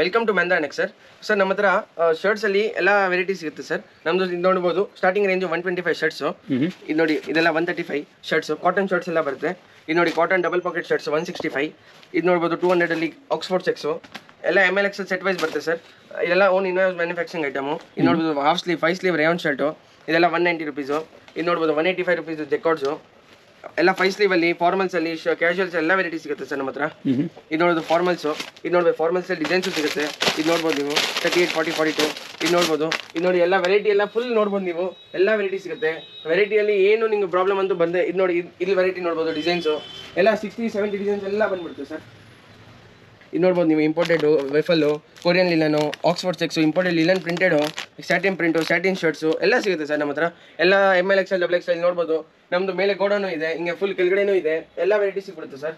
Welcome to ಮೆಂದಾ neck sir ನಮ್ಮ ಹತ್ರ ಶರ್ಟ್ಸಲ್ಲಿ ಎಲ್ಲ ವೆರೈಟೀಸ್ ಸಿಗುತ್ತೆ ಸರ್. ನಮ್ಮದು ಇದು ನೋಡ್ಬೋದು, ಸ್ಟಾರ್ಟಿಂಗ್ ರೇಂಜು 125 ಶರ್ಟ್ಸು. ಇದು ನೋಡಿ, ಇದೆಲ್ಲ 135 ಶರ್ಟ್ಸು, ಕಾಟನ್ ಶರ್ಟ್ಸ್ ಎಲ್ಲ ಬರುತ್ತೆ. ಇದು ನೋಡಿ, ಕಾಟನ್ ಡಬಲ್ ಪಾಕೆಟ್ ಶರ್ಟ್ಸ್ 165. ಇದು ನೋಡ್ಬೋದು 200ಅಲ್ಲಿ ಆಕ್ಸ್ಫೋರ್ಡ್ ಚೆಕ್ಸು, ಎಲ್ಲ ML XL ಸೆಟ್ ವೈಸ್ ಬರುತ್ತೆ ಸರ್. ಇದೆಲ್ಲ ಓನ್ ಇನ್ವೈಸ್ ಮ್ಯಾನುಫ್ಯಾಕ್ಚರಿಂಗ್ ಐಟಮು. ಇದು ನೋಡ್ಬೋದು half sleeve 5 sleeve rayon shirt, ಇದೆಲ್ಲ 190 ರುಪೀಸು. ಇದು ನೋಡ್ಬೋದು 185 ರುಪೀಸು ಜೆಕಾರ್ಡ್ಸು, ಎಲ್ಲ 5 ಸ್ಲೀವಲ್ಲಿ, ಫಾರ್ಮಲ್ಸಲ್ಲಿ, ಕ್ಯಾಶುವಲ್ಸ್ ಎಲ್ಲ ವೆರೈಟಿ ಸಿಗುತ್ತೆ ಸರ್ ನಮ್ಮ ಹತ್ರ. ಇದು ನೋಡೋದು ಫಾರ್ಮಲ್ಸು, ಇದು ನೋಡ್ಬೋದು ಫಾರ್ಮಲ್ಸಲ್ಲಿ ಡಿಸೈನ್ಸು ಸಿಗುತ್ತೆ. ಇದು ನೋಡ್ಬೋದು ನೀವು 38, 40, 42. ಇದು ನೋಡ್ಬೋದು, ಇದು ನೋಡಿ ಎಲ್ಲ ವೆರೈಟಿ ಎಲ್ಲ ಫುಲ್ ನೋಡ್ಬೋದು ನೀವು, ಎಲ್ಲ ವೆರೈಟಿ ಸಿಗುತ್ತೆ. ವೆರೈಟಿಯಲ್ಲಿ ಏನು ನಿಮ್ಗೆ ಪ್ರಾಬ್ಲಮ್ ಅಂತೂ ಬಂದೆ. ಇದು ನೋಡಿ, ಇಲ್ಲಿ ವೆರೈಟಿ ನೋಡ್ಬೋದು, ಡಿಸೈನ್ಸು ಎಲ್ಲ 60, 70 ಡಿಸೈನ್ಸ್ ಎಲ್ಲ ಬಂದ್ಬಿಡುತ್ತೆ ಸರ್. ಇದು ನೋಡ್ಬೋದು ನೀವು, imported waffle, Korean linen, Oxford checks, imported linen printed, satin print, satin shirts ಎಲ್ಲ ಸಿಗುತ್ತೆ ಸರ್ ನಮ್ಮ ಹತ್ರ. ಎಲ್ಲ ML XL, XXL ನೋಡ್ಬೋದು. ನಮ್ಮದು ಮೇಲೆ ಗೋಡೌನು ಇದೆ, ಹಿಂಗೆ ಫುಲ್ ಕೆಳಗಡೆನೂ ಇದೆ, ಎಲ್ಲ ವೆರೈಟಿ ಸಿಗ್ಬಿಡುತ್ತೆ ಸರ್.